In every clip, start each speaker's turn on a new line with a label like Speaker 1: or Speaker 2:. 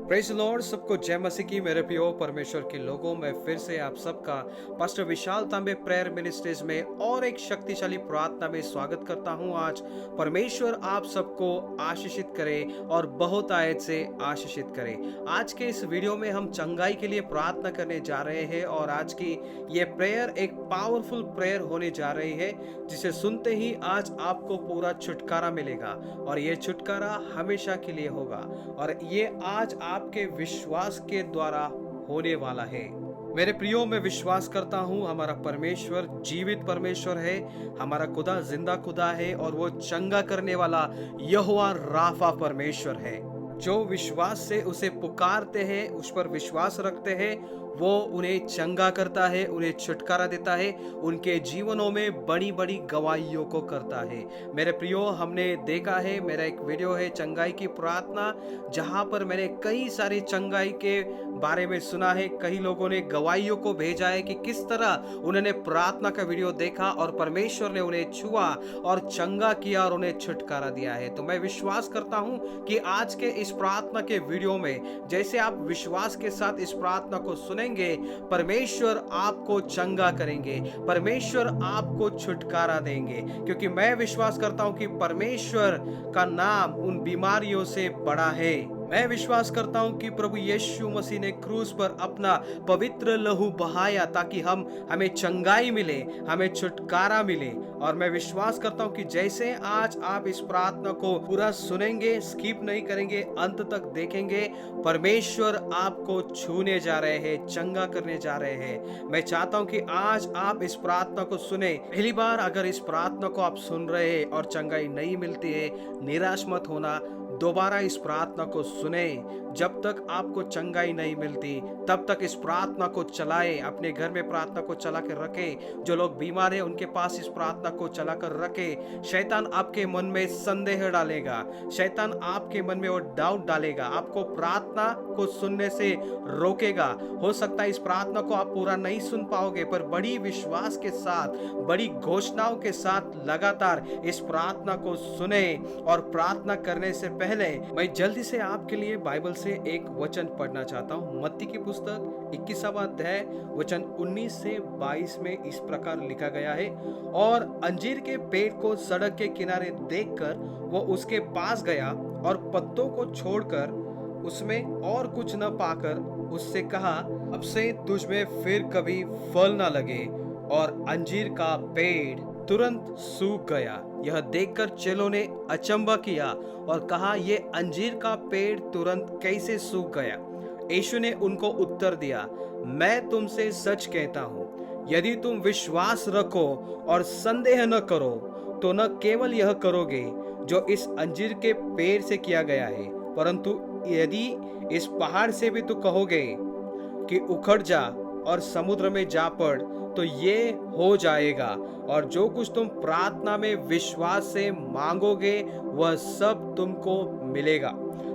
Speaker 1: Praise Lord, सबको जय मसीह की। मेरे प्रियो परमेश्वर के लोगों में फिर से आप सबका पास्टर विशाल तांबे प्रेयर मिनिस्ट्रीज में और एक शक्तिशाली प्रार्थना में स्वागत करता हूं। आज परमेश्वर आप सबको आशीषित करे और बहुत आयत से आशीषित करे। आज के इस वीडियो में हम चंगाई के लिए प्रार्थना करने जा रहे हैं और आज की ये प्रेयर एक पावरफुल प्रेयर होने जा रही है, जिसे सुनते ही आज आपको पूरा छुटकारा मिलेगा और ये छुटकारा हमेशा के लिए होगा और ये आज आपके विश्वास के द्वारा होने वाला है। मेरे प्रियो, मैं विश्वास करता हूँ हमारा परमेश्वर जीवित परमेश्वर है, हमारा खुदा जिंदा खुदा है और वो चंगा करने वाला यहोवा राफा परमेश्वर है। जो विश्वास से उसे पुकारते हैं, उस पर विश्वास रखते हैं, वो उन्हें चंगा करता है, उन्हें छुटकारा देता है, उनके जीवनों में बड़ी बड़ी गवाहियों को करता है। मेरे प्रियो, हमने देखा है, मेरा एक वीडियो है चंगाई की प्रार्थना, जहां पर मैंने कई सारी चंगाई के बारे में सुना है। कई लोगों ने गवाहियों को भेजा है कि किस तरह उन्होंने प्रार्थना का वीडियो देखा और परमेश्वर ने उन्हें छुआ और चंगा किया और उन्हें छुटकारा दिया है। तो मैं विश्वास करता हूं कि आज के इस प्रार्थना के वीडियो में जैसे आप विश्वास के साथ इस प्रार्थना को सुनेंगे, परमेश्वर आपको चंगा करेंगे, परमेश्वर आपको छुटकारा देंगे, क्योंकि मैं विश्वास करता हूं कि परमेश्वर का नाम उन बीमारियों से बड़ा है। मैं विश्वास करता हूं कि प्रभु यीशु मसीह ने क्रूस पर अपना पवित्र लहू बहाया ताकि हमें चंगाई मिले, हमें छुटकारा मिले। और मैं विश्वास करता हूं कि जैसे आज आप इस प्रार्थना को पूरा सुनेंगे, स्किप नहीं करेंगे, अंत तक देखेंगे, परमेश्वर आपको छूने जा रहे हैं, चंगा करने जा रहे हैं। मैं चाहता हूं कि आज आप इस प्रार्थना को सुने। पहली बार अगर इस प्रार्थना को आप सुन रहे हैं और चंगाई नहीं मिलती है, निराश मत होना, दोबारा इस प्रार्थना को सुने। जब तक आपको चंगाई नहीं मिलती तब तक इस प्रार्थना को चलाएं, अपने घर में प्रार्थना को चला कर रखें। जो लोग बीमार हैं उनके पास इस प्रार्थना को चला कर रखें। शैतान आपके मन में संदेह डालेगा, शैतान आपके मन में वो डाउट डालेगा, आपको प्रार्थना को सुनने से रोकेगा। हो सकता है इस प्रार्थना को आप पूरा नहीं सुन पाओगे, पर बड़ी विश्वास के साथ, बड़ी घोषणाओं के साथ लगातार इस प्रार्थना को सुने। और प्रार्थना करने से पहले मैं जल्दी से आपके लिए बाइबल से एक वचन पढ़ना चाहता हूँ। मत्ती की पुस्तक 21वां अध्याय वचन 19 से 22 में इस प्रकार लिखा गया है। और अंजीर के पेड़ को सड़क के किनारे देखकर वो उसके पास गया और पत्तों को छोड़कर उसमें और कुछ न पाकर उससे कहा, अब से तुझ में फिर कभी फल न लगे। और अंजीर का पेड़ तुरंत सूख गया। यह देखकर चेलों ने अचंभा किया और कहा, ये अंजीर का पेड़ तुरंत कैसे सूख गया? यीशु ने उनको उत्तर दिया, मैं तुमसे सच कहता हूँ, यदि तुम विश्वास रखो और संदेह न करो तो न केवल यह करोगे जो इस अंजीर के पेड़ से किया गया है, परंतु यदि इस पहाड़ से भी तू कहोगे कि उखड़ जा और समुद्र में जा पड़, तो ये हो जाएगा। और जो कुछ तुम प्रार्थना में विश्वास से मांगोगे वह सब तुमको मिलेगा।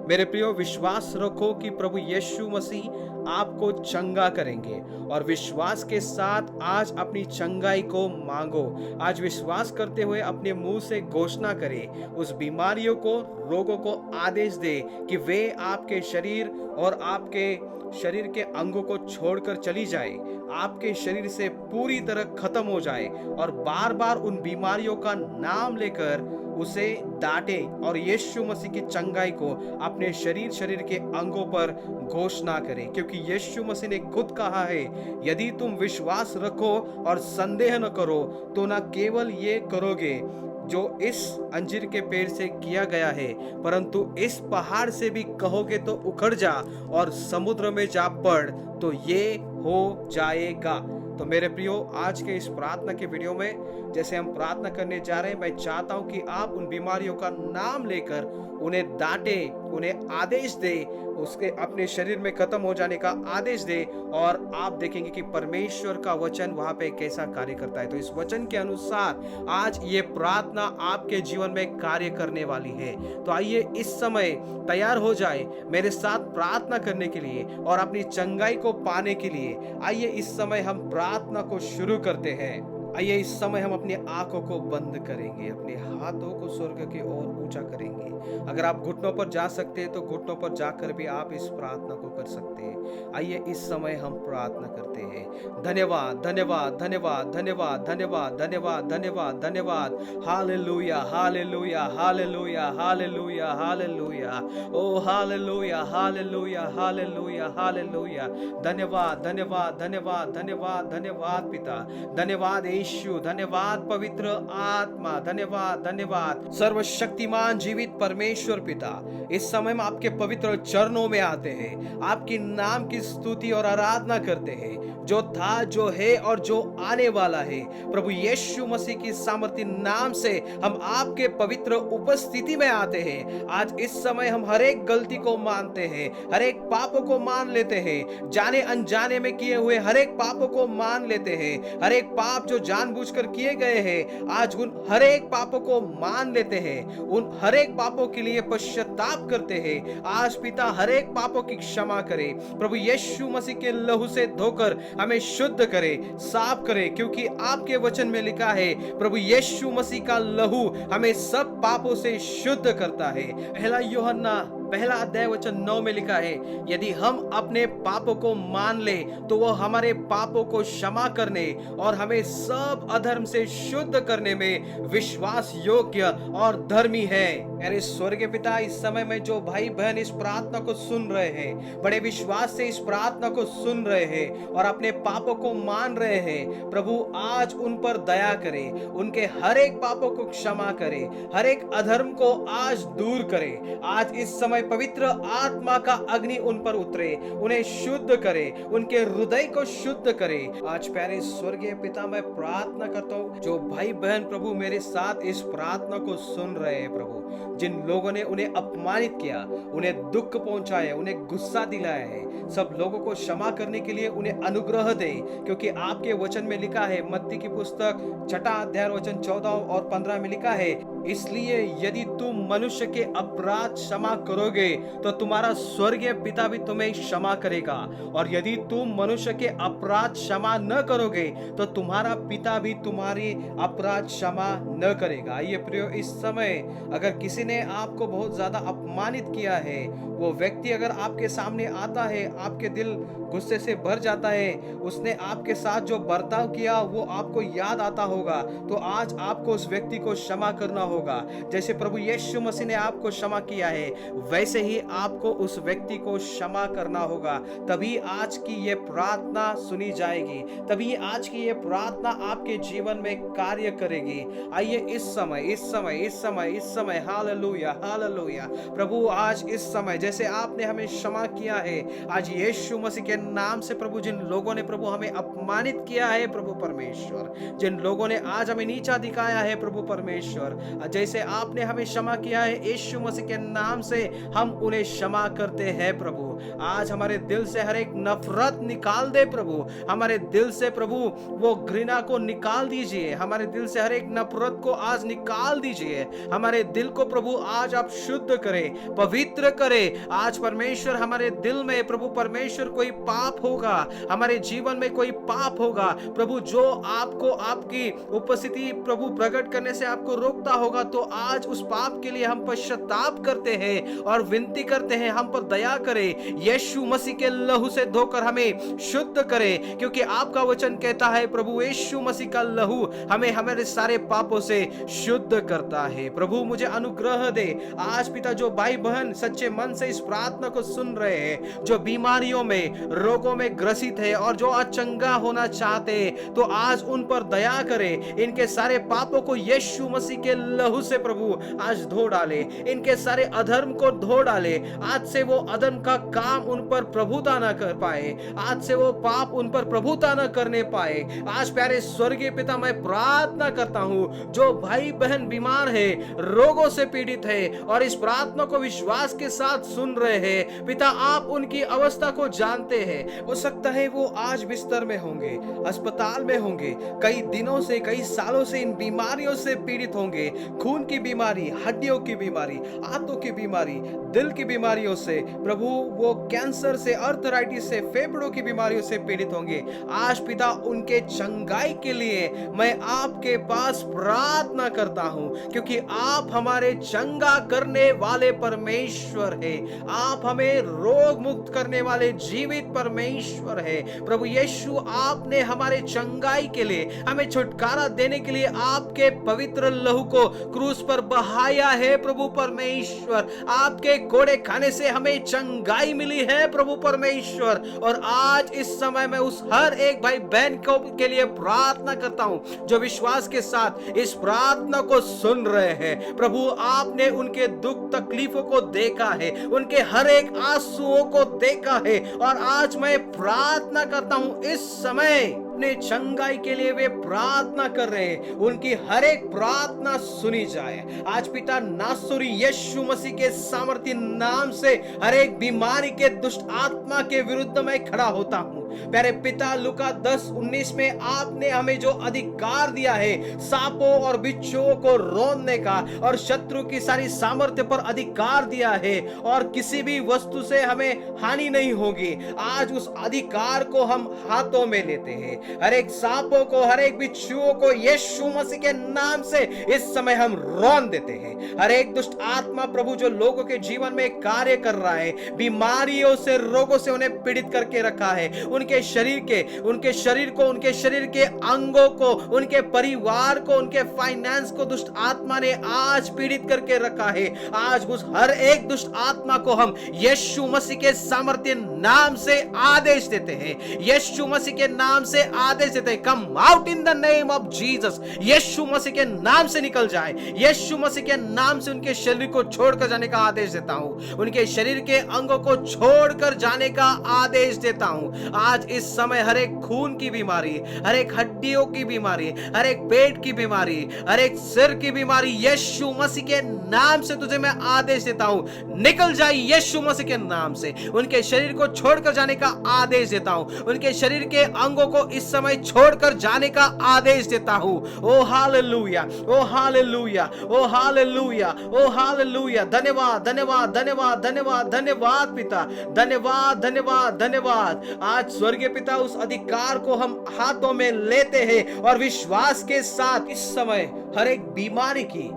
Speaker 1: मेरे प्रियो, विश्वास रखो कि प्रभु यीशु मसीह आपको चंगा करेंगे और विश्वास के साथ आज अपनी चंगाई को मांगो। आज विश्वास करते हुए अपने मुंह से घोषणा करें, उस बीमारियों को, रोगों को आदेश दे कि वे आपके शरीर और आपके शरीर के अंगों को छोड़कर चली जाए, आपके शरीर से पूरी तरह खत्म हो जाए। और बार बार उन बीमारियों का नाम लेकर उसे डांटे और यीशु मसीह की चंगाई को अपने शरीर के अंगों पर घोषणा करें, क्योंकि यीशु मसीह ने खुद कहा है, यदि तुम विश्वास रखो और संदेह न करो तो न केवल ये करोगे जो इस अंजीर के पेड़ से किया गया है, परंतु इस पहाड़ से भी कहोगे तो उखड़ जा और समुद्र में जा पड़, तो ये हो जाएगा। तो मेरे प्रियो, आज के इस प्रार्थना के वीडियो में जैसे हम प्रार्थना करने जा रहे हैं, मैं चाहता हूं कि आप उन बीमारियों का नाम लेकर उन्हें डांटे, उन्हें आदेश दे, उसके अपने शरीर में खत्म हो जाने का आदेश दे, और आप देखेंगे कि परमेश्वर का वचन वहां पे कैसा कार्य करता है। तो इस वचन के अनुसार आज ये प्रार्थना आपके जीवन में कार्य करने वाली है। तो आइए इस समय तैयार हो जाए मेरे साथ प्रार्थना करने के लिए और अपनी चंगाई को पाने के लिए। आइए इस समय हम प्रार्थना को शुरू करते हैं। आइए इस समय हम अपनी आंखों को बंद करेंगे, अपने हाथों को स्वर्ग की ओर ऊंचा करेंगे। अगर आप घुटनों पर जा सकते हैं तो घुटनों पर जाकर भी आप इस प्रार्थना को कर सकते हैं। आइए इस समय हम प्रार्थना करते हैं। धन्यवाद, धन्यवाद, धन्यवाद, धन्यवाद, धन्यवाद, धन्यवाद, धन्यवाद, धन्यवाद। Hallelujah, hallelujah, hallelujah, hallelujah, hallelujah. ओ हालेलुया, हालेलुया, हालेलुया, हालेलुया। धन्यवाद, धन्यवाद, धन्यवाद, धन्यवाद, धन्यवाद पिता। धन्यवाद यीशु, धन्यवाद पवित्र आत्मा, धन्यवाद, धन्यवाद सर्वशक्तिमान जीवित परमेश्वर पिता। इस समय हम आपके पवित्र चरणों में आते हैं, आपकी नाम की स्तुति और आराधना करते हैं, जो था, जो है और जो आने वाला है। प्रभु यीशु मसीह की सामर्थी नाम से हम आपके पवित्र उपस्थिति में आते हैं। आज इस समय हम हर एक गलती को मानते हैं, हर एक पापों को मान लेते हैं, जाने अनजाने में किए हुए हर एक पापों को मान लेते हैं। हर एक पाप जो जानबूझकर किए गए हैं, आज उन हर एक पापों को मान लेते हैं, उन हर एक पापों के लिए पश्चाताप करते हैं। आज पिता हर एक पापों की क्षमा करे, प्रभु यीशु मसीह के लहू से धोकर हमें शुद्ध करे, साफ करे, क्योंकि आपके वचन में लिखा है प्रभु यीशु मसीह का लहू हमें सब पापों से शुद्ध करता है। पहला यूहन्ना पहला अध्याय वचन 9 में लिखा है, यदि हम अपने पापों को मान ले तो वो हमारे पापों को क्षमा करने और हमें सब अधर्म से शुद्ध करने में विश्वास योग्य और धर्मी है। अरे स्वर्गीय पिता, इस समय में जो भाई बहन इस प्रार्थना को सुन रहे हैं, बड़े विश्वास से इस प्रार्थना को सुन रहे हैं और अपने पापों को मान रहे हैं, प्रभु आज उन पर दया करे, उनके हर एक पापों को क्षमा करे, हर एक अधर्म को आज दूर करे। आज इस समय पवित्र आत्मा का अग्नि उन पर उतरे, उन्हें शुद्ध करे, उनके हृदय को शुद्ध करे। आज प्यारे स्वर्गीय पिता, मैं प्रार्थना करता हूँ जो भाई बहन प्रभु मेरे साथ इस प्रार्थना को सुन रहे हैं, प्रभु जिन लोगों ने उन्हें अपमानित किया, उन्हें दुख पहुंचाया, उन्हें गुस्सा दिलाया है, सब लोगों को क्षमा करने के लिए उन्हें अनुग्रह दे, क्योंकि आपके वचन में लिखा है, मत्ती की पुस्तक 6 अध्याय वचन 14 और 15 में लिखा है, इसलिए यदि तुम मनुष्य के अपराध क्षमा करोगे तो तुम्हारा स्वर्गीय पिता भी तुम्हें क्षमा करेगा, और यदि तुम मनुष्य के अपराध क्षमा न करोगे तो तुम्हारा पिता भी तुम्हारी अपराध क्षमा न करेगा। ये प्रियो, इस समय अगर किसी ने आपको बहुत ज्यादा अपमानित किया है, वो व्यक्ति अगर आपके सामने आता है, आपके दिल गुस्से से भर जाता है, उसने आपके साथ जो बर्ताव किया वो आपको याद आता होगा, तो आज आपको उस व्यक्ति को क्षमा करना होगा। जैसे प्रभु यीशु मसीह ने आपको क्षमा किया है, वैसे ही आपको उस व्यक्ति को क्षमा करना होगा। तभी आज की ये प्रार्थना सुनी जाएगी, तभी आज की ये प्रार्थना आपके जीवन में कार्य करेगी। आइए इस समय हालेलुया, हालेलुया। प्रभु आज इस समय जैसे आपने हमें क्षमा किया है, आज यीशु मसीह के नाम से प्रभु जिन लोगों ने प्रभु हमें अपमानित किया है, प्रभु परमेश्वर, जिन लोगों ने आज हमें नीचा दिखाया है, प्रभु परमेश्वर, जैसे आपने हमें क्षमा किया है, यीशु मसीह के नाम से हम उन्हें क्षमा करते हैं। प्रभु आज हमारे दिल से हर एक नफरत निकाल दे, प्रभु हमारे दिल से प्रभु वो घृणा को निकाल दीजिए, हमारे दिल से हर एक नफरत को आज निकाल दीजिए, हमारे दिल को प्रभु आज आप शुद्ध करें, पवित्र करें। आज परमेश्वर हमारे दिल में प्रभु परमेश्वर कोई पाप होगा, हमारे जीवन में कोई पाप होगा प्रभु, जो आपको आपकी उपस्थिति प्रभु प्रकट करने से आपको रोकता होगा, तो आज उस पाप के लिए हम पश्चाताप करते हैं और विनती करते हैं, हम पर दया करें, यीशु मसीह के लहू से धोकर हमें शुद्ध करें, क्योंकि आपका वचन कहता है प्रभु यीशु मसीह का लहू हमें हमारे सारे पापों से शुद्ध करता है। प्रभु मुझे अनुग्रह दे। आज पिता, जो भाई बहन सच्चे मन से इस प्रार्थना को सुन रहे हैं, जो बीमारियों में रोगों में ग्रसित है और जो अचंगा होना चाहते हैं, तो आज उन पर दया करें, इनके सारे पापों को यीशु मसीह के लहू से प्रभु आज धो डाले, इनके सारे अधर्म को धो डाले। आज से वो अधर्म का काम उन पर प्रभुता न कर पाए, आज से वो पाप उन पर प्रभुता न करने पाए। आज प्यारे स्वर्गीय पिता, मैं प्रार्थना करता हूं जो भाई बहन बीमार है, रोगों से पीड़ित है और इस प्रार्थना को विश्वास के साथ सुन रहे हैं, पिता आप उनकी अवस्था को जानते हैं। हो सकता है वो आज बिस्तर में होंगे, अस्पताल में होंगे, कई दिनों से कई सालों से इन बीमारियों से पीड़ित होंगे, खून की बीमारी, हड्डियों की बीमारी, आंतों की बीमारी, दिल की बीमारियों से, प्रभु वो कैंसर से, अर्थराइटिस से, फेफड़ों की बीमारियों से पीड़ित होंगे, आज पिता उनके चंगाई के लिए मैं आपके पास प्रार्थना करता हूं, क्योंकि आप हमारे चंगा करने वाले परमेश्वर हैं। आप हमें रोग मुक्त करने वाले जीवित परमेश्वर है। प्रभु यीशु, आपने हमारे चंगाई के लिए, हमें छुटकारा देने के लिए आपके पवित्र लहू को क्रूस पर बहाया है। प्रभु परमेश्वर, आपके कोड़े खाने से हमें चंगाई मिली है प्रभु परमेश्वर। और आज इस समय मैं उस हर एक भाई बहन को के लिए प्रार्थना करता हूं जो विश्वास के साथ इस प्रार्थना को सुन रहे हैं। प्रभु, आपने उनके दुख तकलीफों को देखा है, उनके हर एक आंसुओं को देखा है, और आज मैं प्रार्थना करता हूं इस समय अपने चंगाई के लिए वे प्रार्थना कर रहे हैं, उनकी हर एक प्रार्थना सुनी जाए। आज पिता, नासरी यीशु मसीह के सामर्थ्य नाम से हर एक बीमारी के दुष्ट आत्मा के विरुद्ध मैं खड़ा होता हूं। प्यारे पिता, लूका 10:19 में आपने हमें जो अधिकार दिया है सांपों और बिच्छुओं को रोकने का, और शत्रु की सारी सामर्थ्य पर अधिकार दिया है, और किसी भी वस्तु से हमें हानि नहीं होगी। आज उस अधिकार को हम हाथों में लेते हैं। हर एक सांपों को, हर एक बिच्छुओं को यीशु मसीह के नाम से इस समय हम रोक देते हैं। हर एक दुष्ट आत्मा प्रभु जो लोगों के जीवन में कार्य कर रहा है, बीमारियों से, रोगों से उन्हें पीड़ित करके रखा है, उनके शरीर को, उनके शरीर के अंगों को, उनके परिवार को, उनके फाइनेंस को दुष्ट आत्मा ने आज पीड़ित करके रखा है। आज उस हर एक दुष्ट आत्मा को हम यीशु मसीह के सामर्थ्य नाम से आदेश देते हैं। यीशु मसीह के नाम से आदेश देते हैं, come out in the name of Jesus. यीशु मसीह के नाम से निकल जाए। यीशु मसीह के नाम से उनके शरीर को छोड़कर जाने का आदेश देता हूं। उनके शरीर के अंगों को छोड़कर जाने का आदेश देता हूं। आज इस समय हर एक खून की बीमारी, हर एक हड्डियों की बीमारी, हर एक पेट की बीमारी, हर एक सिर की बीमारी, यीशु मसीह के नाम से तुझे मैं आदेश देता हूं, निकल जाए यीशु मसीह के नाम से। उनके शरीर को छोड़कर जाने का आदेश देता हूं। उनके शरीर के अंगों को इस समय छोड़कर जाने का आदेश देता हूं। ओ हालेलुया, ओ हालेलुया, ओ हालेलुया, ओ हालेलुया। धन्यवाद, धन्यवाद, धन्यवाद, धन्यवाद, धन्यवाद पिता, धन्यवाद, धन्यवाद, धन्यवाद। आज स्वर्गीय पिता, उस अधिकार को हम हाथों में लेते हैं और विश्वास के साथ इस समय हर एक बीमारी की,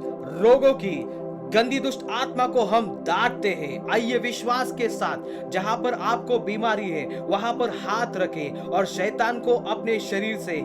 Speaker 1: रोगों की, गंदी दुष्ट आत्मा को हम डांटते हैं। आइए विश्वास के साथ, जहां पर आपको बीमारी है वहां पर हाथ रखें और शैतान को अपने शरीर से,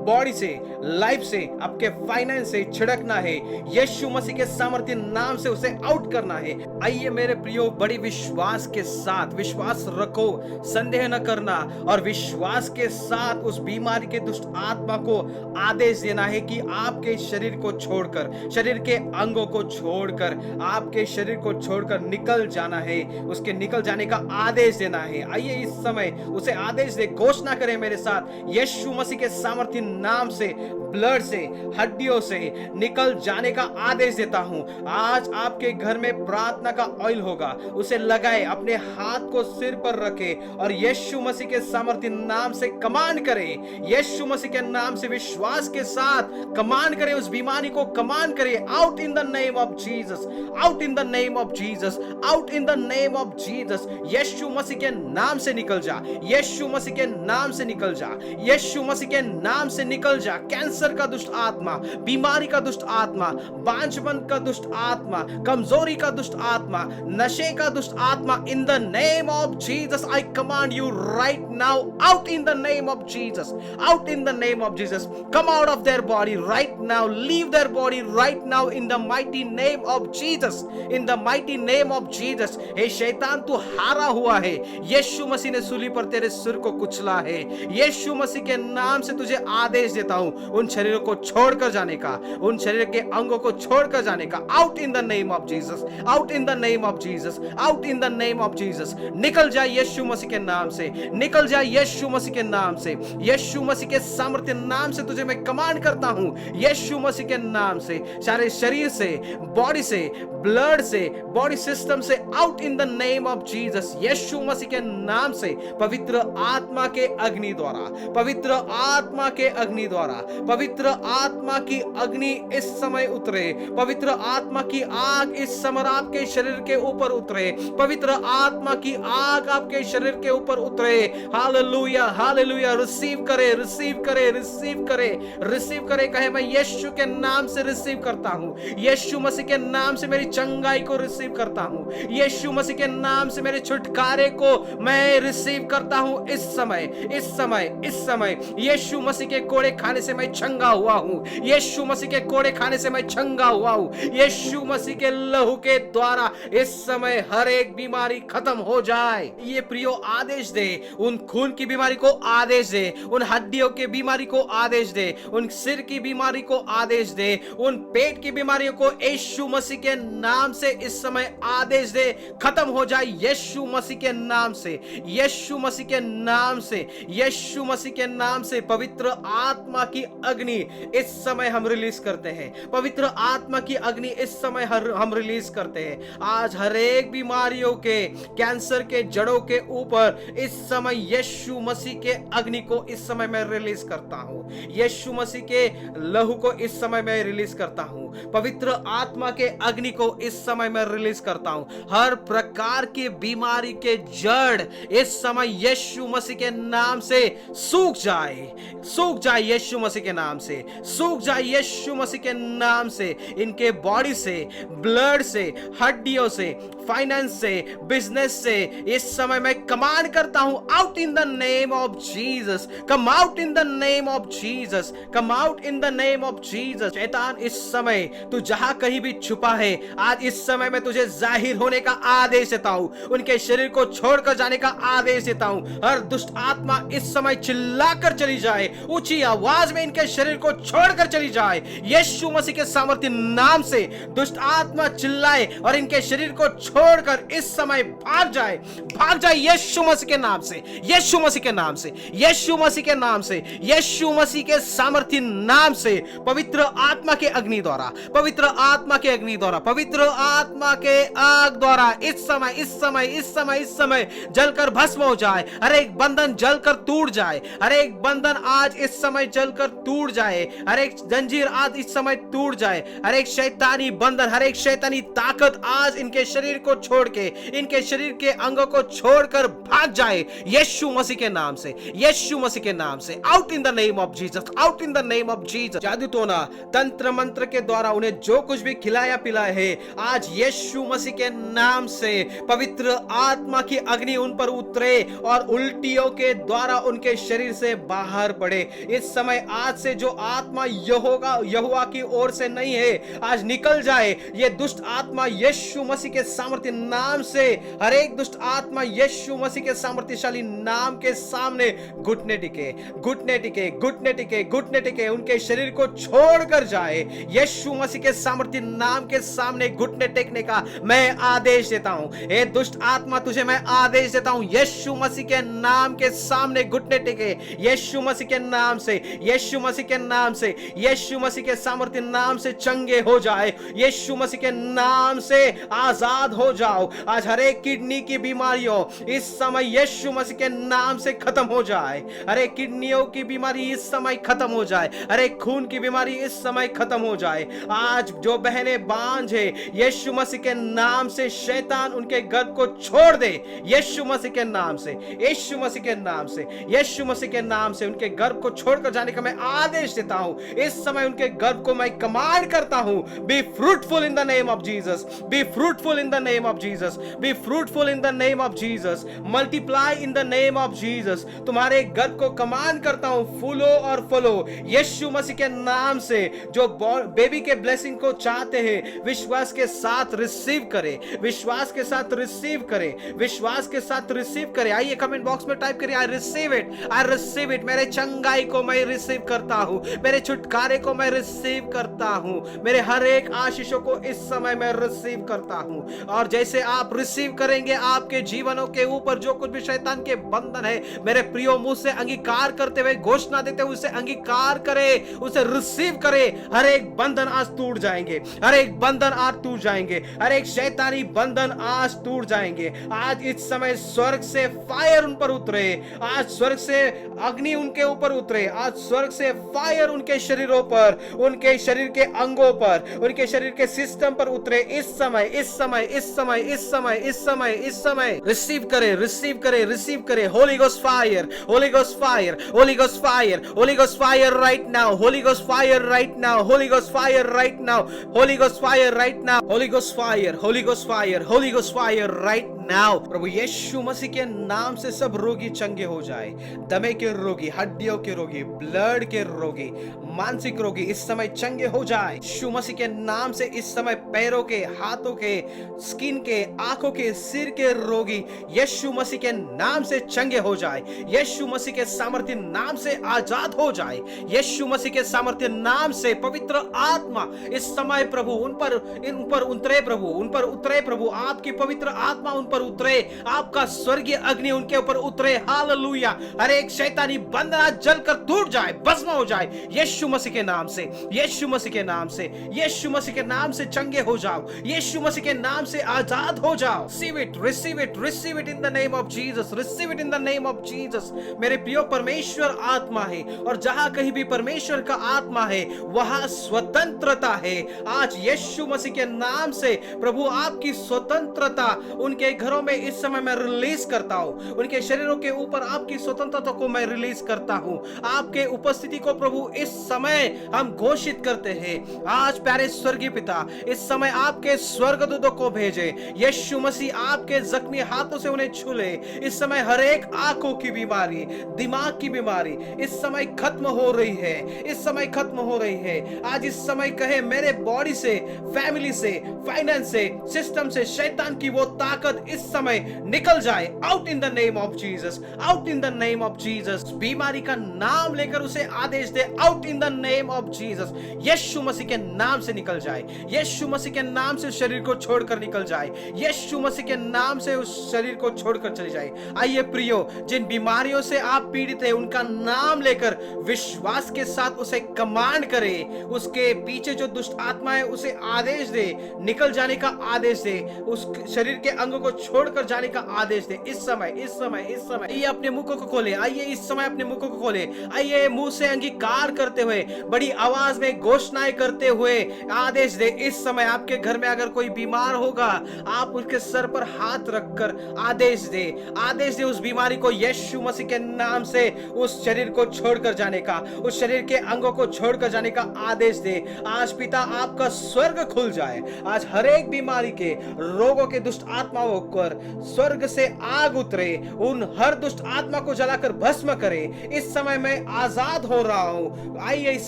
Speaker 1: बॉडी से, लाइफ से, आपके फाइनेंस से छिड़कना है। यीशु मसीह के सामर्थ्य नाम से उसे आउट करना है। आइए मेरे प्रियो, बड़ी विश्वास के साथ, विश्वास रखो, संदेह न करना, और विश्वास के साथ उस बीमारी के दुष्ट आत्मा को आदेश देना है कि आपके शरीर को छोड़कर, शरीर के अंगों को छोड़कर, आपके शरीर को छोड़कर निकल जाना है। उसके निकल जाने का आदेश देना है। आइए इस समय उसे आदेश दे, घोषणा करें मेरे साथ, यीशु मसीह के सामर्थ्य नाम से, ब्लड से, हड्डियों से निकल जाने का आदेश देता हूं। आज आपके घर में प्रार्थना का ऑयल होगा, उसे लगाए, अपने हाथ को सिर पर रखे और यीशु मसीह के सामर्थ्य नाम से कमांड करें। यीशु मसीह के नाम से विश्वास के साथ कमांड करें, उस बीमारी को कमांड करें, out in the name of Jesus, out in the name of Jesus, out in the name of Jesus. यीशु मसीह के नाम से निकल जा, यीशु मसीह के नाम से निकल जा, यीशु मसीह के नाम से निकल जा। कैंसर का दुष्ट आत्मा, बीमारी का दुष्ट आत्मा, बांझपन का दुष्ट आत्मा, कमजोरी का दुष्ट आत्मा, नशे का दुष्ट आत्मा, in the name of Jesus I command you right now, out in the name of Jesus, out in the name of Jesus, come out of their body right now, leave their body right now in the mighty name of Jesus, in the mighty name of Jesus. हे शैतान, तू हारा हुआ है। यीशु मसीह ने सूली पर तेरे सिर को कुचला है। यीशु मसीह के नाम से तुझे आदेश देता हूं, उन शरीरों को छोड़कर जाने का, उन शरीर के अंगों को छोड़कर जाने का, out in the name of Jesus, out in the name of Jesus, out in the name of Jesus. निकल जाए यीशु मसीह के नाम से, निकल जाए यीशु मसीह के नाम से, यीशु मसीह के सामर्थ्य नाम से तुझे मैं कमांड करता हूं। यीशु मसीह के नाम से सारे शरीर से, बॉडी से, ब्लड से, बॉडी सिस्टम से out in the name of Jesus. यीशु मसीह के नाम से पवित्र आत्मा के अग्नि द्वारा, पवित्र आत्मा के अग्नि द्वारा, पवित्र आत्मा की अग्नि इस समय उतरे, पवित्र आत्मा की आग इस समय आपके शरीर के ऊपर उतरे, पवित्र आत्मा की आग आपके शरीर के ऊपर उतरे। Hallelujah, hallelujah. रिसीव करे, रिसीव करे, रिसीव करे, रिसीव करे। कहे मैं यीशु के नाम से रिसीव करता हूं, यीशु मसीह के नाम से मेरी चंगाई को रिसीव करता हूं, यीशु मसीह के नाम से मेरे छुटकारे को मैं रिसीव करता हूं। इस समय, इस समय, इस समय यीशु मसीह के कोड़े खाने से मैं चंगा हुआ हूं, यीशु मसीह के कोड़े खाने से मैं चंगा हुआ हूं, यीशु मसीह के लहू के द्वारा इस समय हर एक बीमारी खत्म हो जाए। ये प्रियो आदेश दे, उन खून की बीमारी को आदेश दे, उन हड्डियों की बीमारी को आदेश दे, उन सिर की बीमारी को आदेश दे, उन पेट की बीमारियों को यीशु मसीह के नाम से इस समय आदेश दे, खत्म हो जाए यीशु मसीह के नाम से, यीशु मसीह के नाम से, यीशु मसीह के नाम से। पवित्र आत्मा की अग्नि इस समय हम रिलीज करते हैं, पवित्र आत्मा की अग्नि इस समय हम रिलीज करते हैं। आज हर एक बीमारियों के, कैंसर के जड़ों के ऊपर इस समय यीशु मसीह के अग्नि को इस समय मैं रिलीज करता हूं, यीशु मसीह के लहू को इस समय मैं रिलीज करता हूं, पवित्र आत्मा के अग्नि को इस समय मैं रिलीज करता हूं। हर प्रकार की बीमारी के जड़ इस समय यीशु मसीह के नाम से सूख जाए, सूख जाए यीशु मसीह के नाम से, सूख जाए यीशु मसीह के नाम से। इनके बॉडी से, ब्लड से, हड्डियों से, फाइनेंस से, बिजनेस से इस समय मैं कमांड करता हूं, out in the name of Jesus, come out in the name of Jesus, come out in the name of Jesus. शैतान इस समय तू जहां कहीं भी छुपा है, आज इस समय मैं तुझे जाहिर होने का आदेश देता हूं, उनके शरीर को छोड़कर जाने का आदेश देता हूं। हर दुष्ट आत्मा इस समय चिल्लाकर चली जाए, ऊंची आवाज में इनके शरीर को छोड़कर चली जाए। यीशु मसीह के सामर्थ्य नाम से दुष्ट आत्मा चिल्लाए और इनके शरीर को छोड़कर इस समय भाग जाए, भाग जाए यीशु मसीह के नाम से, यीशु मसीह के नाम से, यीशु मसीह के नाम से, यीशु मसीह के सामर्थ्य नाम से। पवित्र आत्मा के अग्नि द्वारा, पवित्र आत्मा के अग्नि द्वारा, पवित्र आत्मा के आग द्वारा इस समय, इस समय, इस समय, इस समय जलकर भस्म हो जाए। हर एक बंधन जलकर टूट जाए, हर एक बंधन आज इस समय जलकर टूट जाए, हर एक जंजीर आज इस समय टूट जाए, हर एक शैतानी बंधन, हर एक शैतानी ताकत आज इनके शरीर को छोड़ के, इनके शरीर के अंगों को छोड़कर भाग जाए यीशु मसीह के नाम से, यीशु मसीह के नाम से। Out in the name of Jesus, out in the name of Jesus. जादू टोना, तंत्र मंत्र के द्वारा उन्हें जो कुछ भी खिलाया पिलाया है, आज यीशु मसीह के नाम से पवित्र आत्मा की अग्नि उन पर उतरे और उल्टियों के द्वारा उनके शरीर से बाहर पड़े। इस समय आज से जो आत्मा यहोवा की ओर से नहीं है, आज निकल जाए। ये दुष्ट आत्मा यीशु मसीह के सामर्थ्य नाम से, हर एक दुष्ट आत्मा यीशु मसीह के सामर्थ्यशाली नाम के सामने घुटने टिके, घुटने टिके, घुटने टिके, घुटने टिके, उनके शरीर को छोड़कर जाए। यीशु मसीह के सामर्थ्य नाम के सामने घुटने टेकने का मैं आदेश देता हूं। ए दुष्ट आत्मा, तुझे मैं आदेश देता हूं, यीशु मसीह के नाम के सामने घुटने टेके, यीशु मसीह के नाम से, यीशु मसीह के नाम से, यीशु मसीह के सामर्थ्य नाम से चंगे हो जाए, यीशु मसीह के नाम से आजाद हो जाओ। आज हर एक किडनी की बीमारियों इस समय यीशु मसीह के नाम से खत्म हो जाए, हर एक किडनियों की बीमारी इस समय खत्म हो जाए, हर एक खून की बीमारी इस समय खत्म हो जाए। आज जो बहनें बांझ है, यीशु मसीह के नाम से शैतान उनके गर्भ को छोड़ दे, यीशु मसीह के नाम से, यीशु मसीह के नाम से, यीशु मसीह के नाम से उनके गर्भ को छोड़कर जाने का मैं आदेश देता हूं। इस समय उनके गर्भ को मैं कमांड करता हूं, be fruitful in the name of Jesus, be fruitful in the name of Jesus, be fruitful in the name of Jesus, multiply in the name of Jesus. तुम्हारे गर्भ को कमांड करता हूं, फूलो और फलो यीशु मसीह के नाम से। जो बेबी के ब्लेसिंग को चाहते हैं, विश्वास के साथ रिसीव करें, विश्वास के साथ रिसीव करें, विश्वास के साथ रिसीव करें। आइए कमेंट बॉक्स में टाइप करिए, I receive it, I receive it. मेरे चंगाई को मैं रिसीव करता हूं, मेरे छुटकारे को मैं रिसीव करता हूं, मेरे हर एक आशीषों को इस समय मैं रिसीव करता हूं। और जैसे आप रिसीव करेंगे, आपके जीवनों के ऊपर जो कुछ भी शैतान के बंधन है, मेरे प्रियो मुंह से अंगीकार करते हुए, घोषणा देते हुए उसे अंगीकार करे, उसे रिसीव करे। हर एक बंधन आज टूट जाएंगे, हर एक बंधन आज आज टूट जाएंगे, हर एक शैतानी बंधन आज टूट जाएंगे। आज इस समय स्वर्ग से फायर उन पर उतरे, आज स्वर्ग से अग्नि उनके ऊपर उतरे, आज स्वर्ग से फायर उनके शरीरों पर, उनके शरीर के अंगों पर, उनके शरीर के सिस्टम पर उतरे। इस समय इस समय इस समय इस समय इस समय इस समय रिसीव करे, रिसीव करे, रिसीव करे। Holy ghost fire, holy ghost fire, holy ghost fire, holy ghost fire right now, holy ghost fire right now, holy ghost fire right now, holy ghost fire right now, holy ghost fire, holy ghost fire, holy ghost fire right now. प्रभु यीशु मसीह के नाम से सब रोगी चंगे हो जाए। दमे के रोगी, हड्डियों के रोगी, ब्लड के रोगी, मानसिक रोगी इस समय चंगे हो जाए। यीशु मसीह के नाम से इस समय पैरों के, हाथों के, स्किन के, आंखों के, सिर के रोगी यीशु मसीह के नाम से चंगे हो जाए। यीशु मसीह के सामर्थ्य नाम से आजाद हो जाए। यीशु मसीह के सामर्थ्य नाम से पवित्र आत्मा इस समय प्रभु उन पर उतरे, प्रभु उन पर उतरे, प्रभु आपकी पवित्र आत्मा उन पर उतरे, आपका स्वर्गीय अग्नि उनके ऊपर उतरे। हालेलुया। हर एक शैतानी बंधन जलकर टूट जाए, भस्म हो जाए यीशु मसीह के नाम से, यीशु मसीह के नाम से, यीशु मसीह के नाम से चंगे हो जाओ, यीशु मसीह के नाम से आजाद हो जाओ। Receive it, receive it, receive it in the name of Jesus, receive it in the name of Jesus. मेरे प्रियो, परमेश्वर आत्मा है और जहां कहीं भी परमेश्वर का आत्मा है वहां स्वतंत्रता है। आज यीशु मसीह के नाम से प्रभु आपकी स्वतंत्रता उनके घरों में इस समय मैं रिलीज करता हूं, उनके शरीरों के ऊपर आपकी स्वतंत्रता को मैं रिलीज करता हूं। आपके उपस्थिति को प्रभु इस समय हम घोषित करते हैं। आज प्यारे स्वर्गीय पिता, इस समय आपके स्वर्गदूतों को भेजे, यीशु मसीह आपके जख्मी हाथों से उन्हें छू ले। इस समय हर एक आंखों की बीमारी, दिमाग की बीमारी इस समय खत्म हो रही है, इस समय खत्म हो रही है। आज इस समय कहे मेरे बॉडी से, फैमिली से, फाइनेंस से, सिस्टम से शैतान की वो ताकत इस समय निकल जाए। Out in the name of Jesus, out in the name of Jesus. बीमारी का नाम लेकर उसे आदेश दे, out in the name of Jesus. यीशु मसीह के नाम से निकल जाए, यीशु मसीह के नाम से शरीर को छोड़कर निकल जाए, यीशु मसीह के नाम से उस शरीर को छोड़कर चले जाए। आइए प्रियो, जिन बीमारियों से आप पीड़ित हैं उनका नाम लेकर विश्वास के साथ उसे कमांड करे, उसके पीछे जो दुष्ट आत्मा है उसे आदेश दे, निकल जाने का आदेश दे, उस शरीर के अंगों को छोड़कर जाने का आदेश दे। इस समय इस समय इस समय ये अपने मुखों को खोले, आइए इस समय अपने मुखों को खोले, आइए मुंह से अंगीकार करते हुए, बड़ी आवाज में घोषणाएं करते हुए आदेश दे। इस समय आपके घर में अगर कोई बीमार होगा, आप उसके सर पर हाथ रखकर आदेश दे, आदेश दे उस बीमारी को यीशु मसीह के नाम से उस शरीर को छोड़कर जाने का, उस शरीर के अंगों को छोड़कर जाने का आदेश दे। आज पिता आपका स्वर्ग खुल जाए, आज हर एक बीमारी के, रोगों के दुष्ट आत्माओं पर स्वर्ग से आग उतरे, उन हर दुष्ट आत्मा को जलाकर भस्म करे। इस समय मैं आजाद हो रहा हूं। आइए इस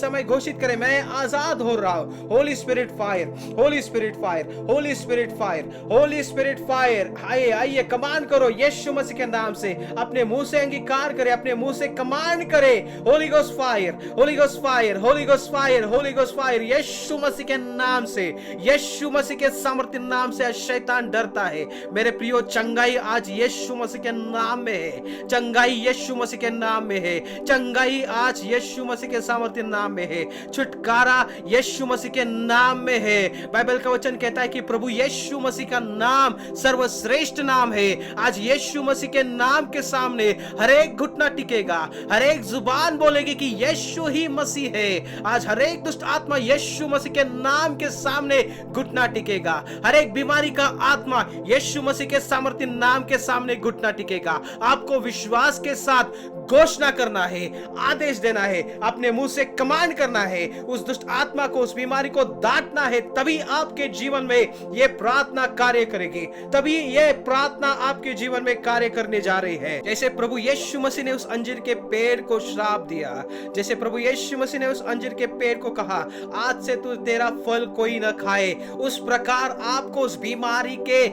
Speaker 1: समय घोषित करें, मैं आजाद हो रहा हूं। Holi spirit fire, Holi spirit fire, Holi spirit fire, Holi spirit fire. आइए आइए कमांड करो यीशु मसीह के नाम से, अपने मुंह से अंगीकार करे, अपने मुंह से कमांड करे। Holy ghost fire, holy ghost fire, holy ghost fire, holy ghost fire. Yeshu मसीह के नाम से, यीशु मसीह के सामर्थ्य नाम से शैतान डरता है। मेरे प्रियो, चंगाई आज यीशु मसीह के नाम में है, चंगाई यीशु मसीह के नाम में है, चंगाई आज यीशु मसीह के सामर्थ्य नाम में है, छुटकारा यीशु मसीह के नाम में है। बाइबल का वचन कहता है कि प्रभु यीशु मसीह का नाम सर्वश्रेष्ठ नाम है। आज यीशु मसीह के नाम के सामने हर एक घुटना टिकेगा, हर एक जुबान बोलेगी कि यीशु ही मसीह है। आज हर एक दुष्ट आत्मा यीशु मसीह के नाम के सामने घुटना टिकेगा, हर एक बीमारी का आत्मा यीशु मसीह के सामर्थ्य नाम के सामने घुटना टिकेगा। आपको विश्वास के साथ घोषणा करना है, आदेश देना है, अपने मुंह से कमांड करना है, उस दुष्ट आत्मा को, उस बीमारी को डांटना है। तभी आपके जीवन में यह प्रार्थना कार्य करेगी, तभी यह प्रार्थना आपके जीवन में कार्य करने जा रही है। जैसे प्रभु यीशु मसीह ने उस अंजीर के पेड़ को श्राप दिया, जैसे प्रभु यीशु मसीह ने उस अंजीर के पेड़ को कहा आज से तू तेरा फल कोई न खाए, उस प्रकार आपको उस बीमारी के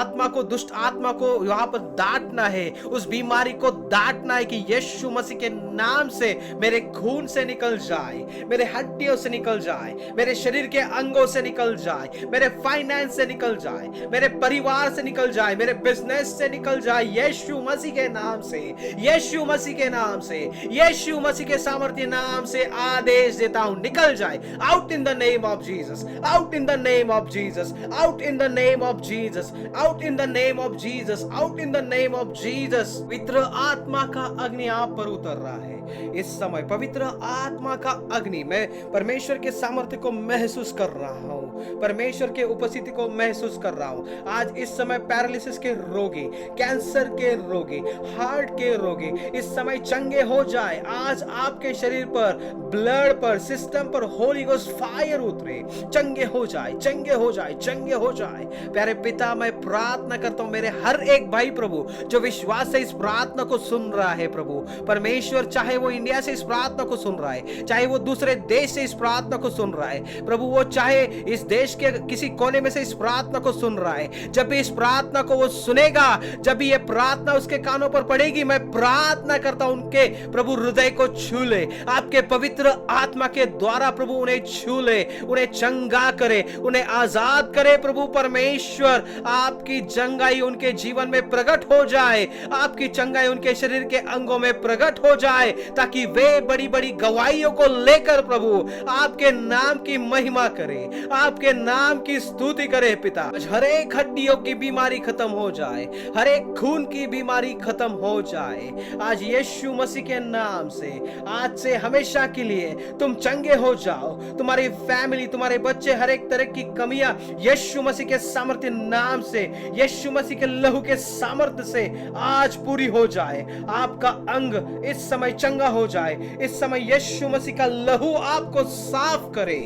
Speaker 1: आत्मा को, दुष्ट आत्मा को वहां पर दाटना है, उस बीमारी को दाटना है कि यीशु मसीह के नाम से मेरे खून से निकल जाए, मेरे हड्डियों से निकल जाए, मेरे शरीर के अंगों से निकल जाए, मेरे फाइनेंस से निकल जाए, मेरे परिवार से निकल जाए, मेरे बिजनेस से निकल जाए, यीशु मसीह के नाम से, यीशु मसीह के नाम से, यीशु मसीह के सामर्थ्य नाम से आदेश देता हूं, निकल जाए। Out in the name of Jesus, out in the name of Jesus, out in the name of Jesus, out in the name of Jesus, out in the name of Jesus. पवित्र आत्मा का अग्नि आप पर उतर रहा है इस समय। पवित्र आत्मा का अग्नि, मैं परमेश्वर के सामर्थ्य को महसूस कर रहा हूं, परमेश्वर के उपस्थिति को महसूस कर रहा हूं। आज इस समय पैरालिसिस के रोगी, कैंसर के रोगी, हार्ट के रोगी इस समय चंगे हो जाए। आज आपके शरीर पर, ब्लड पर, सिस्टम पर होली गोस्ट फायर उतरे, चंगे हो जाए, चंगे हो जाए, चंगे हो जाए। प्यारे पिता, मैं प्रार्थना करता हूं मेरे हर एक भाई प्रभु जो विश्वास से इस प्रार्थना को सुन रहा है प्रभु परमेश्वर, चाहे वो इंडिया से इस प्रार्थना को सुन रहा है, चाहे वो दूसरे देश से इस प्रार्थना को सुन रहा है प्रभु, वो चाहे इस देश के किसी कोने में से इस प्रार्थना को सुन रहा है, जब भी इस प्रार्थना को वो सुनेगा, जब भी ये प्रार्थना उसके कानों पर पड़ेगी, मैं प्रार्थना करता हूं उनके प्रभु हृदय को छू ले, आपके पवित्र आत्मा के द्वारा प्रभु उन्हें छू ले, उन्हें चंगा करे, उन्हें आजाद करे प्रभु परमेश्वर। आपकी चंगाई उनके जीवन में प्रकट हो जाए, आपकी चंगाई उनके शरीर के अंगों में प्रकट हो जाए, ताकि वे बड़ी बड़ी गवाहियों को लेकर प्रभु आपके नाम की महिमा करे, आपके नाम की स्तुति करे पिता। हर एक हड्डियों की बीमारी खत्म हो जाए, हर एक खून की बीमारी खत्म हो जाए आज यीशु मसीह के नाम से। आज से हमेशा के लिए तुम चंगे हो जाओ, तुम्हारी फैमिली, तुम्हारे बच्चे, हर एक तरह की कमियां यीशु मसीह के सामर्थ्य नाम से, यीशु मसीह के लहू के सामर्थ्य से आज पूरी हो जाए। आपका अंग इस समय चंगा हो जाए, इस समय यीशु मसीह का लहू आपको साफ करे,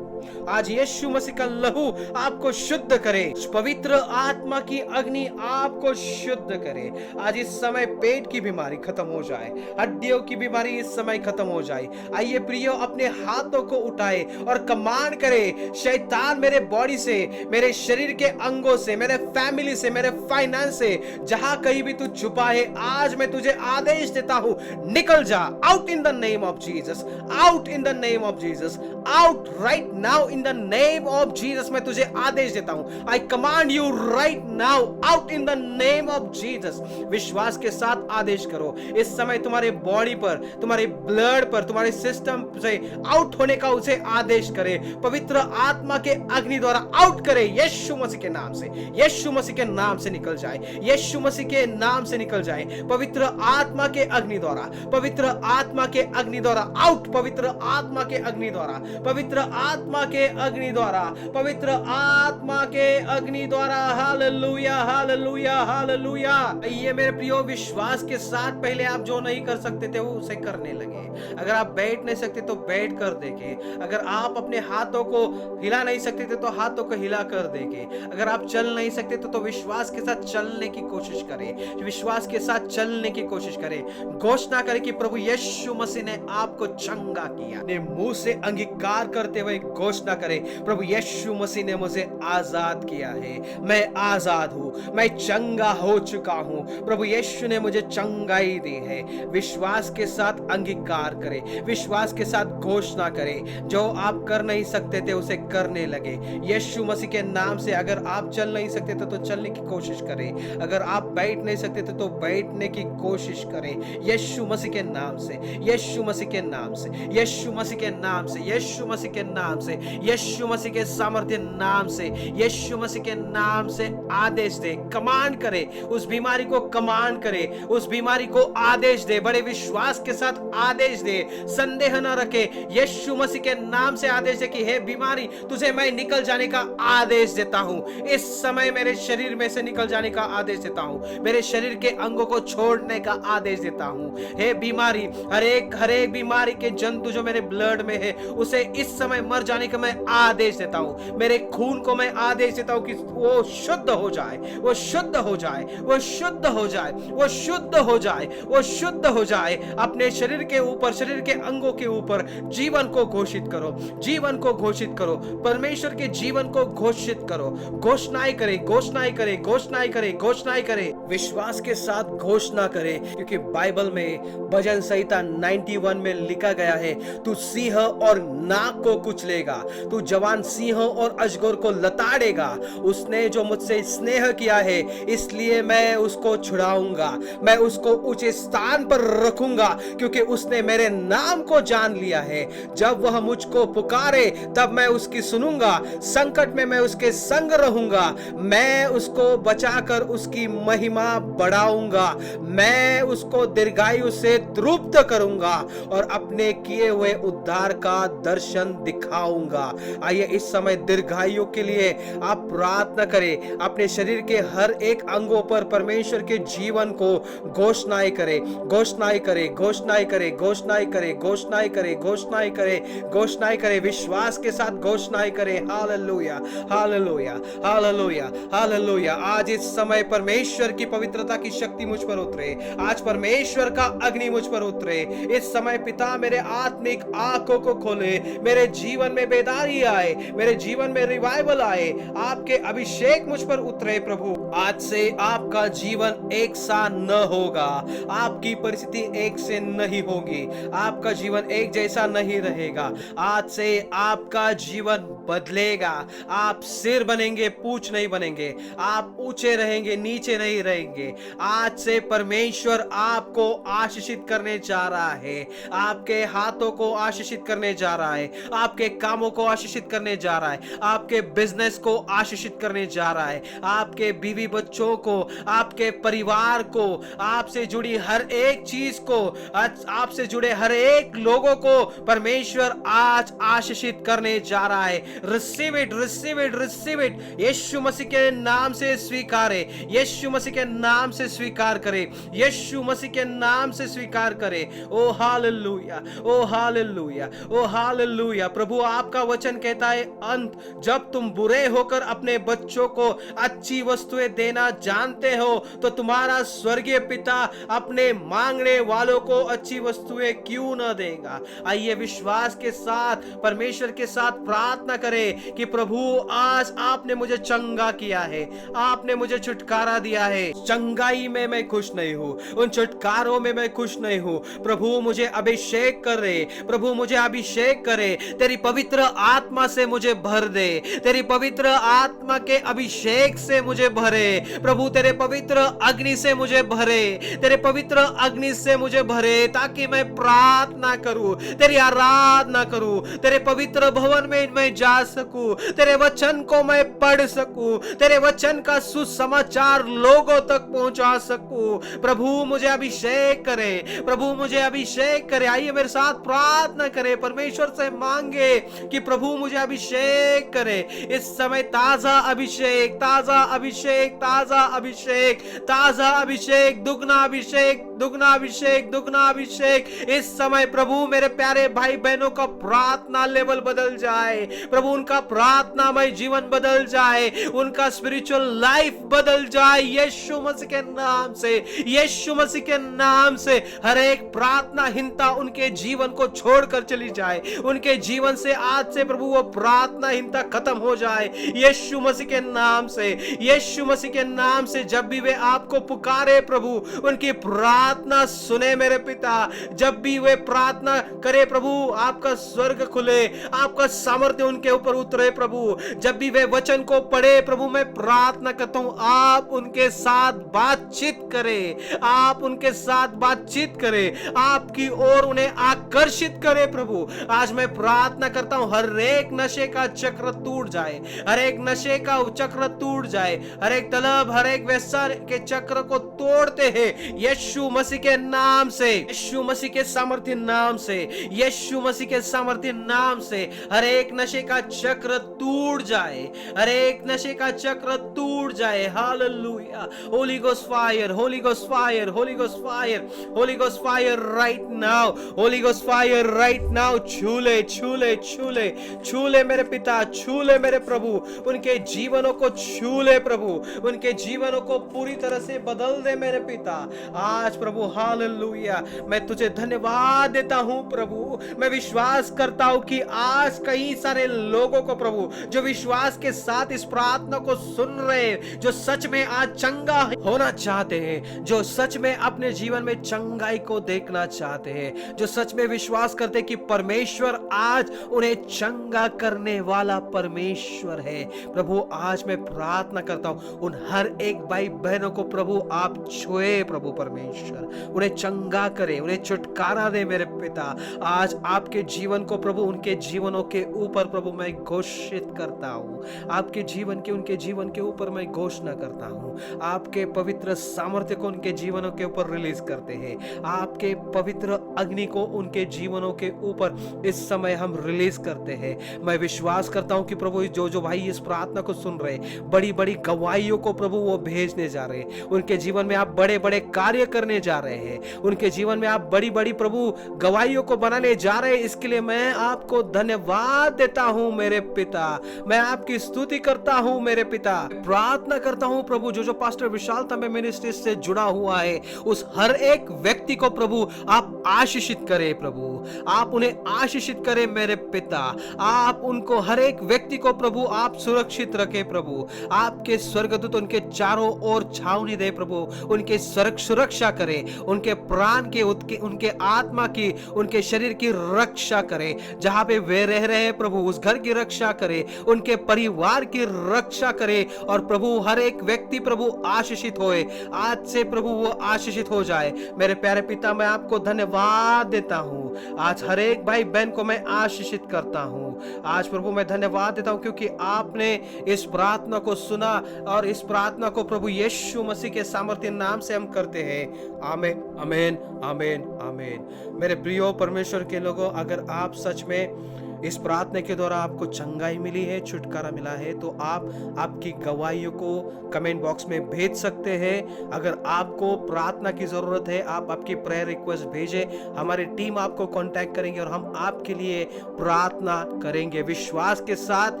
Speaker 1: आज यीशु मसीह का लहू आपको शुद्ध करे, पवित्र आत्मा की अग्नि आपको शुद्ध करे। आज इस समय पेट की बीमारी खत्म हो जाए, हड्डियों की बीमारी इस समय खत्म हो जाए। आइए प्रियो, अपने हाथों को उठाए और कमांड करे, शैतान मेरे बॉडी से, मेरे शरीर के अंगों से, मेरे फैमिली से, मेरे फाइनेंस से, जहां कहीं भी तू छुपा है, आज मैं तुझे आदेश देता हूं, निकल जा। Out in the name of Jesus, out in the name of Jesus, out right now in the name of Jesus. मैं तुझे आदेश देता हूं, आई command you right now, out in the name of Jesus. विश्वास के साथ आदेश करो, इस समय तुम्हारे बॉडी पर, तुम्हारे ब्लड पर, तुम्हारे सिस्टम से आउट होने का उसे आदेश करे, पवित्र आत्मा के अग्नि द्वारा आउट करे यीशु मसीह के नाम से, यीशु मसीह के नाम से निकल जाए, यीशु मसीह के नाम से निकल जाए, पवित्र आत्मा के अग्नि द्वारा, पवित्र आत्मा के अग्नि द्वारा आउट, पवित्र आत्मा के अग्नि द्वारा, पवित्र आत्मा के अग्नि द्वारा, पवित्र आत्मा के अग्नि द्वारा। Hallelujah, hallelujah, hallelujah. ये मेरे प्रियो, विश्वास के साथ पहले आप जो नहीं कर सकते थे वो उसे करने लगे। अगर आप बैठ नहीं सकते तो बैठ कर देखे, अगर आप अपने हाथों को हिला नहीं सकते थे तो हाथों को हिला कर देखे, अगर आप चल नहीं सकते तो विश्वास के साथ चलने की कोशिश करें, विश्वास के साथ चलने की कोशिश करें। घोषणा करें कि प्रभु यीशु मसीह ने आपको चंगा किया। अपने मुंह से अंगीकार करते हुए घोषणा करें, प्रभु यीशु मसीह ने मुझे आजाद किया है, मैं आजाद हूं, मैं चंगा हो चुका हूं, प्रभु यीशु ने मुझे चंगाई दी है। विश्वास के साथ अंगीकार करें, विश्वास के साथ घोषणा करें, जो आप कर नहीं सकते थे उसे करने लगे यीशु मसीह के नाम से। अगर आप चल नहीं सकते थे तो चलने की कोशिश करें, अगर आप बैठ नहीं सकते थे तो बैठने की कोशिश करें यीशु मसीह के नाम से, यीशु मसीह के नाम से, यीशु मसीह के नाम से, यीशु मसीह के नाम से, यीशु मसीह के सामर्थ्य नाम से, यीशु मसीह के नाम से आदेश दे, कमांड करे, उस बीमारी को कमांड करे, उस बीमारी को आदेश दे, बड़े विश्वास के साथ आदेश दे, संदेह न रखे, यीशु मसीह के नाम से आदेश दे कि हे बीमारी, तुझे मैं निकल जाने का आदेश देता हूं। इस समय मेरे शरीर में से निकल जाने का आदेश देता हूं, मेरे शरीर के अंगों को छोड़ने का आदेश देता हूं। हे बीमारी, हर एक बीमारी के जंतु जो मेरे ब्लड में है उसे इस समय मर जाने का मैं आदेश देता हूं, मेरे खून को मैं आदेश देता हूं कि वो शुद्ध हो जाए, वो शुद्ध हो जाए, वो शुद्ध हो जाए, वो शुद्ध हो जाए, वो शुद्ध हो जाए। अपने शरीर के ऊपर, शरीर के अंगों के ऊपर जीवन को घोषित करो, जीवन को घोषित करो, परमेश्वर के जीवन को घोषित करो। घोषणाएं करें, घोषणाएं करें, घोषणाएं करें, घोषणाएं करें, विश्वास के साथ घोषणा करें, क्योंकि बाइबल में भजन संहिता 91 में लिखा गया है, तू सिंह और नाग को कुचलेगा, तू जवान सिंहों और अजगर को लताड़ेगा। उसने जो मुझसे स्नेह किया है, इसलिए मैं उसको छुड़ाऊंगा, मैं उसको ऊंचे स्थान पर रखूंगा, क्योंकि उसने मेरे नाम को जान लिया है। जब वह मुझको पुकारे तब मैं उसकी सुनूंगा, संकट में मैं उसके संग रहूंगा, मैं उसको बचाकर उसकी महिमा बढ़ाऊंगा, मैं उसको दीर्घायु से तृप्त करूंगा और अपने किए हुए उद्धार का दर्शन दिखाऊंगा। आइए इस समय दीर्घायु के लिए आप प्रार्थना करें। अपने शरीर के हर एक अंगों पर परमेश्वर के जीवन को घोषणाएं करें, घोषणाएं करें, घोषणाएं करें, घोषणाएं करें, घोषणाएं करें, घोषणाएं करें, घोषणाएं करें, विश्वास के साथ घोषणाएं करें। Hallelujah, hallelujah, hallelujah, hallelujah. आज इस समय परमेश्वर की पवित्रता की शक्ति मुझ पर उतरे, आज परमेश्वर का अग्नि मुझ पर उतरे। इस समय पिता मेरे आत्मिक आंखों को खोले, मेरे जीवन में बेदारी आए, मेरे जीवन में रिवाइवल आए, आपके अभिषेक मुझ पर उतरे। प्रभु आज से आपका जीवन एक सा न होगा, आपकी परिस्थिति एक से नहीं होगी, आपका जीवन एक जैसा नहीं रहेगा। आज से आपका जीवन बदलेगा, आप सिर बनेंगे, पूंछ नहीं बनेंगे, आप ऊंचे रहेंगे, नीचे नहीं रहेंगे। आज से परमेश्वर आपको आशीषित करने जा रहा है, आपके हाथों को आशीषित करने जा रहा है, आपके कामों को आशीषित करने जा रहा है, आपके बिजनेस को आशीषित करने जा रहा है, आपके बीवी बच्चों को, आपके परिवार को, आपसे जुड़ी हर एक चीज को, आपसे जुड़े हर एक लोगों को परमेश्वर आज आशीषित करने जा रहा है। Receive it, receive it, receive it. Yeshu मसीह के नाम से स्वीकारे, यीशु मसीह के नाम से स्वीकार करे, यीशु मसीह के नाम से स्वीकार करे। ओ हालेलुया, ओ हालेलुया, ओ हालेलुया। प्रभु आपका वचन कहता है, अंत जब तुम बुरे होकर अपने बच्चों को अच्छी वस्तुएं देना जानते हो, तो तुम्हारा स्वर्गीय पिता अपने मांगने वालों को अच्छी वस्तुएं क्यों न देगा। आइए विश्वास के साथ परमेश्वर के साथ प्रार्थना करें कि प्रभु आज आपने मुझे चंगा किया है, आपने मुझे छुटकारा दिया है। चंगाई में मैं खुश नहीं हूं, उन छुटकारों में मैं खुश नहीं हूं। प्रभु मुझे अभिषेक करे, प्रभु मुझे अभिषेक करे, तेरी पवित्र आत्मा से मुझे भर दे, तेरी पवित्र आत्मा के अभिषेक से मुझे भरे। प्रभु तेरे पवित्र अग्नि से मुझे भरे, तेरे पवित्र अग्नि से मुझे भरे, ताकि मैं प्रार्थना करूं, तेरी आराधना करूं, तेरे पवित्र भवन में मैं जा सकूं, तेरे वचन को मैं पढ़ सकूं, तेरे वचन का सुसमाचार लोगों तक पहुंचा सकूं। प्रभु मुझे अभिषेक करे, प्रभु मुझे अभिषेक करे। आइए मेरे साथ प्रार्थना करें, परमेश्वर से मांगे कि प्रभु मुझे अभिषेक करे। इस समय ताजा अभिषेक, ताजा अभिषेक, ताजा अभिषेक, ताजा अभिषेक, दुगना अभिषेक, दुगना अभिषेक, दुगना अभिषेक। इस समय प्रभु मेरे प्यारे भाई बहनों का प्रार्थना लेवल बदल जाए, प्रभु उनका प्रार्थनामय जीवन बदल जाए, उनका स्पिरिचुअल लाइफ बदल जाए। यीशु मसीह के नाम से, यीशु मसीह के नाम से हर एक प्रार्थनाहीनता उनके जीवन को छोड़कर चली जाए, उनके जीवन से आज से प्रभु वो प्रार्थनाहीनता खत्म हो जाए। यीशु मसीह के नाम से, यीशु मसीह के नाम से जब भी वे आपको पुकारे प्रभु, उनकी प्रार्थना सुने मेरे पिता। जब भी वे प्रार्थना करे प्रभु, आपका स्वर्ग खुले, आपका सामर्थ्य उनके ऊपर उतरे प्रभु। जब भी वे वचन को पढ़े प्रभु, मैं प्रार्थना करता हूं आप उनके साथ बातचीत करें, आप उनके साथ बातचीत करें, आपकी ओर उन्हें आकर्षित करें प्रभु। आज मैं प्रार्थना करता हूं हर एक नशे का चक्र टूट जाए, हर एक नशे का चक्र टूट जाए, हर एक तलब, हर एक व्यसन के चक्र को तोड़ते हैं यीशु मसीह के नाम से, यीशु मसीह के सामर्थ्य नाम से, यीशु मसीह के सामर्थ्य नाम से हर एक नशे का चक्र टूट जाए, हर एक नशे का चक्र टूट जाए। Hallelujah. Holy ghost fire, holy ghost fire, holy ghost fire, holy ghost fire right now, holy ghost fire right now. छूले छूले छूले छूले मेरे पिता, छूले मेरे प्रभु, उनके जीवनों को छूले प्रभु, उनके जीवनों को पूरी तरह से बदल दे मेरे पिता आज प्रभु। हालेलुया। मैं तुझे धन्यवाद देता हूं प्रभु। मैं विश्वास करता हूं कि आज कई सारे लोगों को प्रभु जो विश्वास के साथ इस प्रार्थना को सुन रहे, जो सच में आज चंगा होना चाहते हैं, जो सच में अपने जीवन में चंगाई को देखना चाहते हैं, जो सच में विश्वास करते कि परमेश्वर आज उन्हें चंगा करने वाला परमेश्वर है प्रभु। आज मैं प्रार्थना करता हूं उन हर एक भाई बहनों को प्रभु आप छुए प्रभु परमेश्वर, उन्हें चंगा करे, उन्हें छुटकारा दे मेरे पिता। आज आपके जीवन को प्रभु उनके जीवनों के ऊपर प्रभु मैं घोषित करता हूं, आपके जीवन के उनके जीवन के ऊपर मैं घोषणा करता हूं। आपके पवित्र सामर्थ्य को उनके जीवनों के ऊपर रिलीज करते हैं, आपके पवित्र अग्नि को उनके जीवनों के ऊपर इस समय हम रिलीज करते हैं। मैं विश्वास करता हूं कि प्रभु जो जो भाई इस प्रार्थना को सुन रहे, बड़ी बड़ी गवाहियों को प्रभु वो भेजने जा रहे हैं, उनके जीवन में आप बड़े बड़े कार्य करने जा रहे हैं, उनके जीवन में आप बड़ी बड़ी प्रभु गवाहियों को बनाने जा रहे हैं। इसके लिए मैं आपको धन्यवाद देता हूं मेरे पिता, मैं आपकी स्तुति करता हूं मेरे पिता। प्रार्थना करता हूं प्रभु जो जो पास्टर विशाल तांबे मिनिस्ट्री से जुड़ा हुआ है, उस हर एक व्यक्ति को प्रभु आप आशीषित करें प्रभु, आप उन्हें आशीषित करें मेरे पिता। आप उनको हर एक व्यक्ति को प्रभु आप सुरक्षित रखें प्रभु, आपके स्वर्गदूत उनके चारों ओर छावनी दे प्रभु, उनके सुरक्षा करें, उनके प्राण के उनके आत्मा की, उनके शरीर की रक्षा करें। जहां पे वे रह रहे हैं प्रभु उस घर की रक्षा करें, उनके परिवार की रक्षा करें और प्रभु हर एक व्यक्ति प्रभु आशीषित होए, आज से प्रभु वो आशीषित हो जाए। मेरे प्यारे पिता मैं आपको धन्यवाद देता हूं, आज हर एक भाई बहन को मैं आशीषित करता हूं। आज प्रभु मैं धन्यवाद देता हूं क्योंकि आपने इस प्रार्थना को सुना और इस प्रार्थना को प्रभु यीशु मसीह के सामर्थ्य नाम से हम करते हैं। आमीन आमीन आमीन आमीन। मेरे प्रियो परमेश्वर के लोगों, अगर आप सच में इस प्रार्थना के द्वारा आपको चंगाई मिली है, छुटकारा मिला है, तो आप आपकी गवाहियों को कमेंट बॉक्स में भेज सकते हैं। अगर आपको प्रार्थना की जरूरत है, आप आपकी प्रेयर रिक्वेस्ट भेजें, हमारी टीम आपको कांटेक्ट करेंगे और हम आपके लिए प्रार्थना करेंगे। विश्वास के साथ,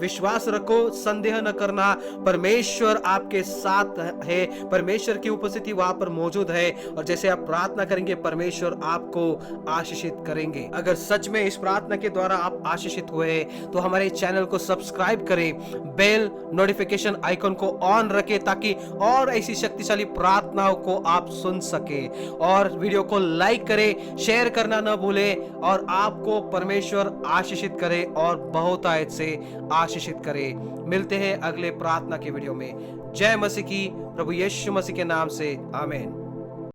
Speaker 1: विश्वास रखो, संदेह न करना, परमेश्वर आपके साथ है, परमेश्वर की उपस्थिति वहां पर मौजूद है और जैसे आप प्रार्थना करेंगे परमेश्वर आपको आशीषित करेंगे। अगर सच में इस प्रार्थना के द्वारा आप आशीषित हुए तो हमारे चैनल को सब्सक्राइब करें, बेल नोटिफिकेशन आइकन को ऑन रखें ताकि और ऐसी शक्तिशाली प्रार्थनाओं को आप सुन सके, और वीडियो को लाइक करें, शेयर करना न भूलें और आपको परमेश्वर आशीषित करे और बहुतायत से आशीषित करे। मिलते हैं अगले प्रार्थना के वीडियो में। जय मसीह की, प्रभु यीशु मसीह के नाम से आमीन।